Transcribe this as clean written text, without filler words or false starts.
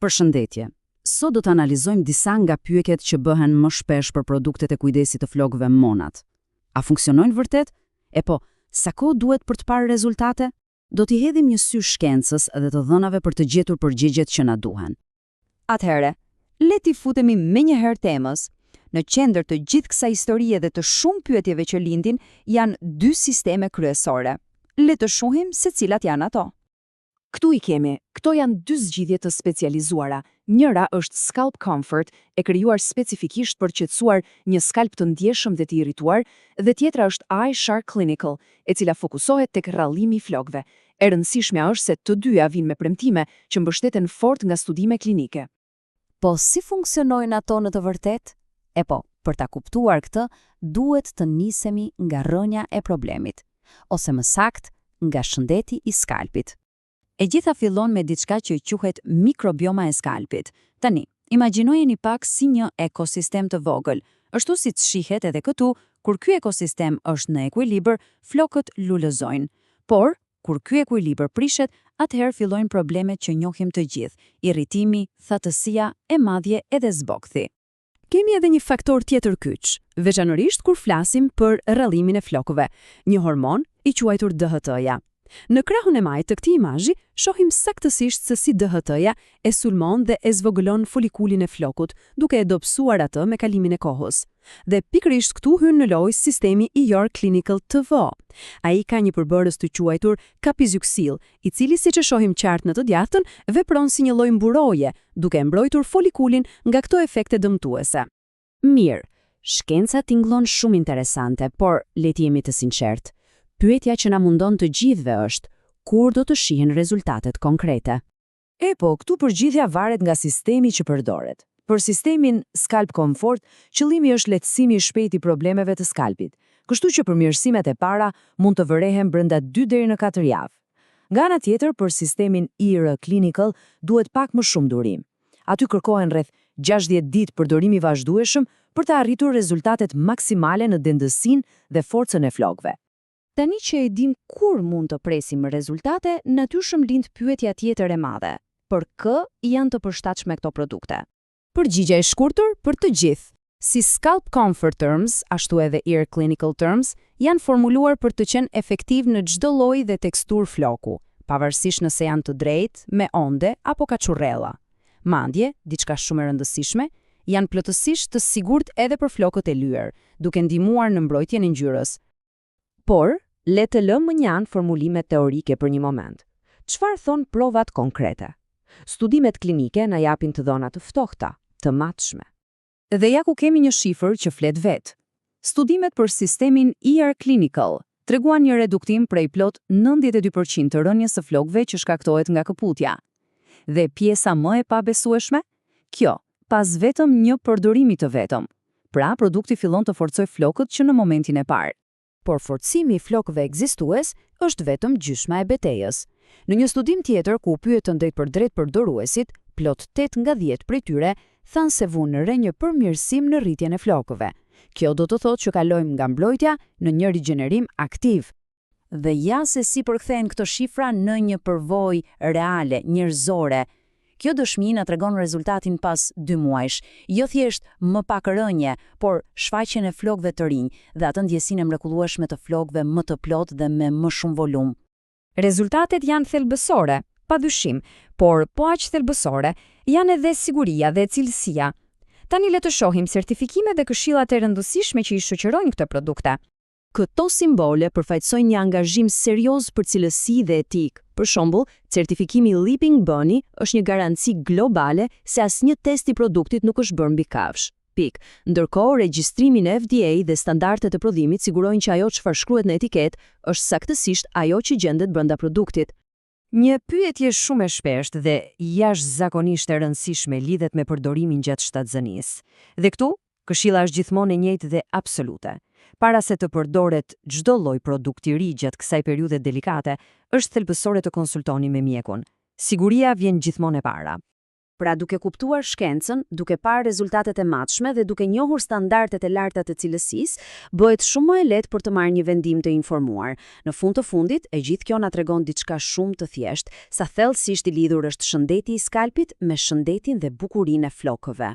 Përshëndetje. Sot do të analizojmë disa nga pyetjet që bëhen më shpesh për produktet e kujdesit të flokëve monat. A funksionojnë vërtet? E po, sa kohë duhet për të parë rezultate? Do t'i hedhim një sy shkencës dhe të dhënave për të gjetur përgjigjet që na duhen. Atëherë, le t'i futemi menjëherë temës. Në qendër të gjithë kësaj historie dhe të shumë pyetjeve që lindin, janë dy sisteme kryesore. Le të shohim se cilat janë ato. Këtu i kemi, këto janë dy zgjidhje të specializuara. Njëra është Scalp Comfort, e krijuar specifikisht për qetësuar një skalp të ndjeshëm dhe të irrituar, dhe tjetra është iShark Clinical, e cila fokusohet tek rrallimi i flokëve. E rëndësishmja është se të dyja vijnë me premtime që mbështeten fort nga studime klinike. Po si funksionojnë ato në të vërtetë? E po, për ta kuptuar këtë, duhet të nisemi nga rrënja e problemit, ose më saktë, nga shëndeti i skalpit. E gjitha fillon me diçka që quhet mikrobioma e skalpit. Tani, imagjinojeni pak si një ekosistem të vogël. Ashtu siç shihet edhe këtu, kur ky ekosistem është në ekuilibër, flokët lulëzojnë. Por, kur ky ekuilibër prishet, atëherë fillojnë problemet që njohim të gjithë: irritimi, thatësia, e madje edhe zbokthi. Kemi edhe një faktor tjetër kyç, veçanërisht kur flasim për rrallimin e flokëve, një hormon i quajtur DHT-ja. Në krahun e majtë të këtij imazhi, shohim saktësisht se si DHT-ja e sulmon dhe e zvogëlon folikulin e flokut, duke e dobësuar atë me kalimin e kohës. Dhe pikërisht këtu hyn në lojë sistemi iShark Clinical TV. Ai ka një përbërës të quajtur kapizyksil, i cili, siç e shohim qartë në të djathtën, vepron si një lloj mburoje, duke mbrojtur folikulin nga këto efekte dëmtuese. Mirë, shkenca tingëllon shumë interesante, por le të jemi të sinqertë. Pyetja që na mundon të gjithëve është: kur do të shihen rezultatet konkrete? E po, këtu përgjigja varet nga sistemi që përdoret. Për sistemin Scalp Comfort, qëllimi është lehtësimi i shpejtë i problemeve të skalpit, kështu që përmirësimet e para mund të vërehen brenda 2 deri në 4 javë. Nga ana tjetër, për sistemin iShark Clinical duhet pak më shumë durim. Aty kërkohen rreth 60 ditë përdorimi i vazhdueshëm për të arritur rezultatet maksimale në dendësinë dhe forcën e flokëve. Tani që e dim kur mund të presim rezultate, natyrshëm lind pyetja tjetër e madhe: për kë janë të përshtatshme këto produkte? Përgjigja e shkurtër për të gjithë. Si Scalp Comfort Terms, ashtu edhe iShark Clinical Terms, janë formuluar për të qenë efektiv në çdo lloj dhe teksturë floku, pavarësisht nëse janë të drejtë, me onde apo kaçurrella. Madje, diçka shumë e rëndësishme, janë plotësisht të sigurt edhe për flokët e lyer, duke ndihmuar në mbrojtjen e ngjyrës. Por, le të lëmë një anë formulimet teorike për një moment. Çfarë thon provat konkrete? Studimet klinike na japin të dhëna të ftohta, të matshme. Dhe ja ku kemi një shifër që flet vetë. Studimet për sistemin iShark Clinical treguan një reduktim prej plot 92% të rënjes së flokëve që shkaktohet nga këputja. Dhe pjesa më e pabesueshme? Kjo, pas vetëm një përdorimi të vetëm. Pra, produkti fillon të forcojë flokët që në momentin e parë. Por forcimi i flokëve ekzistues është vetëm gjysma e betejës. Në një studim tjetër ku pyetën drejt për drejt përdoruesit, plot 8 nga 10 prej tyre thanë se vunë në re një përmirësim në rritjen e flokëve. Kjo do të thotë që kalojmë nga mbrojtja në një rigjenerim aktiv. Dhe ja se si përkthehen këto shifra në një përvojë reale, njerëzore. Kjo dëshmi na tregon rezultatin pas 2 muajsh, jo thjesht më pak rënje, por shfaqjen e flokëve të rinj dhe atë ndjesinë e mrekullueshme të flokëve më të plotë dhe me më shumë volum. Rezultatet janë thelbësore, padyshim, por po aq thelbësore janë edhe siguria dhe cilësia. Tani le të shohim certifikimet dhe këshillat e rëndësishme që i shoqërojnë këto produkte. Këto simbole përfaqësojnë një angazhim serioz për cilësi dhe etik. Për shembull, certifikimi Leaping Bunny është një garanci globale se asnjë test i produktit nuk është bërë mbi kafshë. Ndërkohë, regjistrimi në FDA dhe standardet e prodhimit sigurojnë që ajo çfarë shkruhet në etiketë është saktësisht ajo që gjendet brenda produktit. Një pyetje shumë e shpeshtë dhe jashtëzakonisht e rëndësishme lidhet me përdorimin gjatë shtatzënisë. Dhe këtu, këshilla është gjithmonë e njëjtë dhe absolute. Para se të përdoret çdo lloj produkti i ri gjatë kësaj periudhe delikate, është thelbësore të konsultoni me mjekun. Siguria vjen gjithmonë e para. Pra duke kuptuar shkencën, duke parë rezultatet e matshme dhe duke njohur standardet e larta të cilësisë, bëhet shumë më e lehtë për të marrë një vendim të informuar. Në fund të fundit, e gjithë kjo na tregon diçka shumë të thjeshtë, sa thellësisht i lidhur është shëndeti i skalpit me shëndetin dhe bukurinë e flokëve.